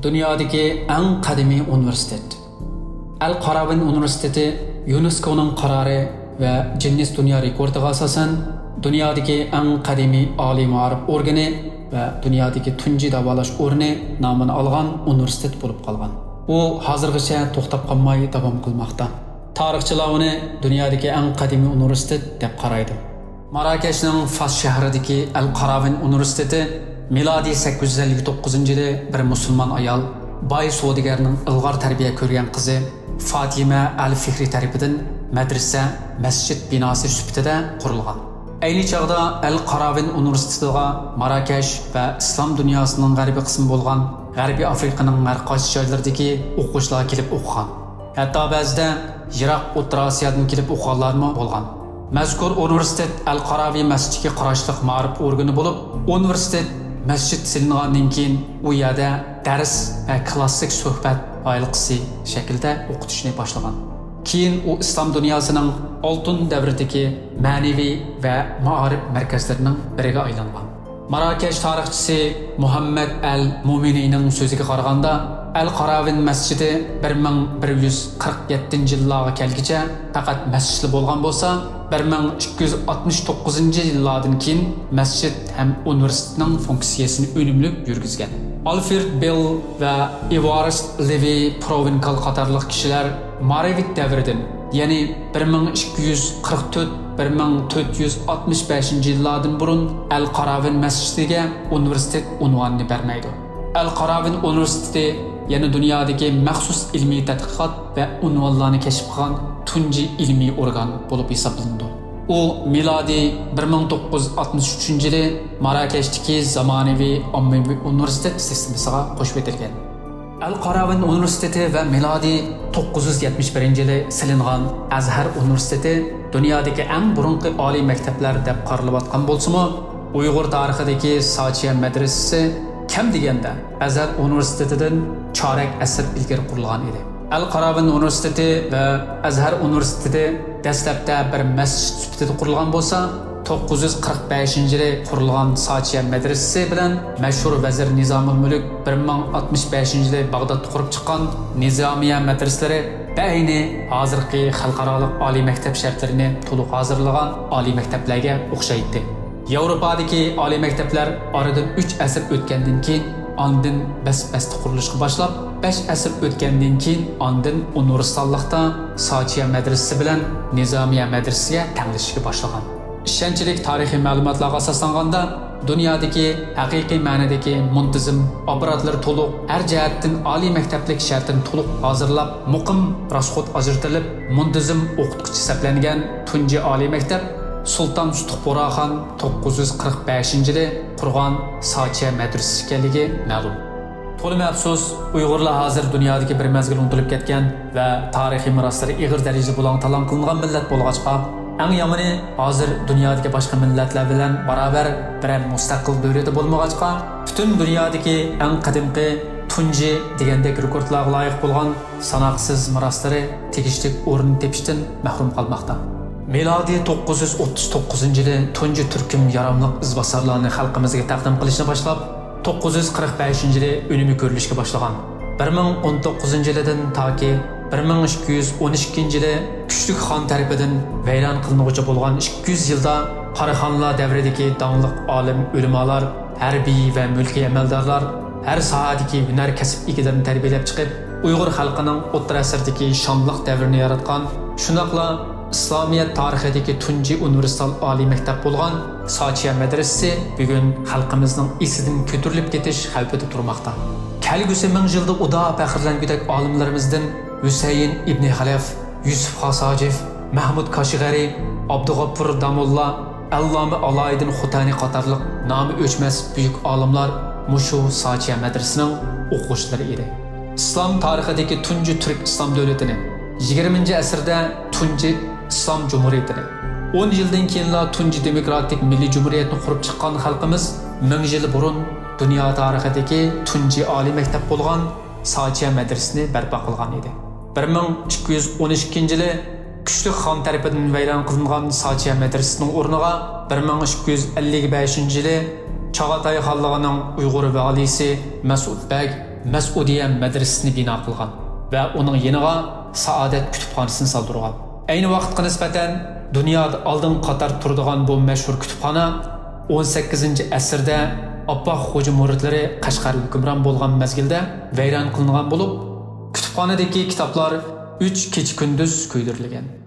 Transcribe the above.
Dünyadagi eng qadimiy universitet. Al-Qaravin Universiteti UNESCO'ning qarori va Guinness Dunyo rekordiga asosan dunyodagi eng qadimiy oliy ma'rif organi va dunyodagi tunji davolash o'rni nomini olgan universitet bo'lib qolgan. U hozirgacha to'xtab qolmay davom qilmoqda. Tarixchilar uni dunyodagi eng qadimiy universitet deb qaraydi. Marokashning Fas shahridagi Al-Qaravin Universiteti milodiy 859-yili bir musulmon ayol boy savdogarning ilg'or tarbiya ko'rgan qizi Fatima al-Fihri tarafidan madrasa, masjid binosi sifatida qurilgan. Ayni chog'da Al-Qaravin Universitetiga Marokash va islom dunyosining g'arbiy qismi bo'lgan G'arbiy Afrikaning markaziy joylaridagi o'quvchilar kelib o'qigan. Hatto ba'zida Iroq, O'rta Osiyodan kelib o'qiganlarmi bo'lgan. Mazkur universitet Al-Qaraviy masjidiga qarashliq ma'rif organi bo'lib, universitet masjid silingandan keyin u yerda dars va klassik suhbat halqasi shaklida o'qitishni boshlagan. Keyin u islom dunyosining oltin davridagi ma'naviy va ma'arif markazlarining biriga aylangan. Marokash tarixchisi Muhammad al-Muminiyning so'ziga qaraganda, Al-Qaravin masjidi 1147-yillarga kelguncha faqat masjid bo'lgan bo'lsa, 1269-yillardan keyin masjid ham universitetning funksiyasini unumli yurgizgan. Alfred Bell va Evarist Levi Provencal qatorliq kishilar Marivit davridan, ya'ni 1244-1465 yillardan Al-Qaravin masjidiga universitet unvonini bermaydi. Al-Qaravin universiteti yana dunyodagi maxsus ilmiy tadqiqot va unvonlarni kashf qilgan tunji ilmiy organ bo'lib hisoblanadi. U milodiy 1963-yili Marokashdagi zamonaviy ommaviy universitet sistemasiga qo'shib etilgan. Al-Qaravin universiteti va milodiy 971-yili silingan Azhar universiteti dunyodagi eng burunqi oliy maktablar deb qaralayotgan bo'lsa-mu, Uyg'ur tarixidagi Sochiya madrasasi kam deganda Azhar universitetidan chorak asr ilgari qurilgan edi. Al-Qaravin universiteti va Azhar universiteti dastlabda bir masjid sifatida qurilgan bo'lsa, 945-yili qurilgan Sochiya madrasasi bilan mashhur vazir Nizomul Mulk 1065-yili Bag'dodda qurib chiqqan Nizomiya madrasalari ayni hozirgi xalqaro oliy maktab shartlarini to'liq hozirlagan oliy maktablarga o'xshaydi. Yevropadagi oliy maktablar oradan 3 asr o'tgandan keyin ondan bas-basta qurilishga boshlab, 5 asr o'tgandan keyin ondan universallikda Sochiya madrasasi bilan Nizomiya madrasasiga tanglashishga boshlagan. Ishonchlik tarixiy ma'lumotlarga asoslanganda, dunyodagi haqiqiy ma'nodagi muntazam obratlar to'liq har jihatdan oliy maktablik shartini to'liq hozirlab, muqim rasxod ajratilib, muntazam o'qituvchi hisoblangan tunji oliy maktab Sultan Sutuqboraxon 945-yili qurgan Sochiya madrasasi ekanligi ma'lum. To'liq afsus, Uyg'urlar hozir dunyodagi bir mazgil unutilib ketgan va tarixiy meroslari ig'ir darajada bulan talon qilingan millat bo'lg'achqa, eng yomoni hozir dunyodagi boshqa millatlar bilan barobar bir mustaqil davrada bo'lmag'achqa, butun dunyodagi eng qadimgi tunji degandek rekordlarga loyiq bo'lgan sanoqsiz meroslari tegishli o'rin tepishdan mahrum qolmoqda. Milodiy 939-yili tunji turkum yaramliq izbosarlarni xalqimizga taqdim qilishni boshlab, 945-yili unumi ko'rilishga boshlagan. 1019-yildan toki 1212-yili kuchli xon tarafidan vayron qilinmoqchi bo'lgan 200 yilda Qaraxonlar davridagi dongliq olim ulamolar, harbiy va mulkiy amaldorlar har sohadagi hunar kasb egilarini tarbiyalab chiqib, Uyg'ur xalqining o'rta asrdagi shonliq davrini yaratgan, shunaqla İslamiyet tarixidagi tunji universal oliy maktab bo'lgan Sochiya madrasasi bugun xalqimizning esidan ko'tarilib ketish xavfida turmoqda. Kelgusi 1000 yilda uda faxrlangudek olimlarimizdan Husayn ibn Xalaf, Yusuf Xasajev, Mahmud Kashig'ari, Abdug'offur Damulla, Alloma Alaydin Xutani qatorliq nomi o'chmas buyuk olimlar mushu Sochiya madrasasining o'quvchilari edi. Islom tarixidagi tunji turk islom davlatini 20-asrda tunji İslam Cumhuriyeti'ni, 10 yıldan keyinla tunji demokratik milliy cumhuriyetni qurib chiqqan xalqimiz 1000 yil burun dunyo tarixidagi tunji oliy maktab bo'lgan Sochiya madrasasini barpo qilgan edi. 1212-yili kuchli xon tarafidan vayron qilingan Sochiya madrasasining o'rniga 1255-yili Chag'atay xonligining Uyg'ur valisi Mas'ud Beg Mas'udiya madrasasini bino qilgan va uning yeniga Saodat kutubxonasini soldirgan. Ayni vaqtga nisbatan dunyoda oldin qator turadigan bu mashhur kutubxona 18-asrda Abboq xo'ja muridlari Qashqar hukmron bo'lgan mezgilda vayron qilingan bo'lib, kutubxonadagi kitoblar 3 kecha kunduz kuydirilgan.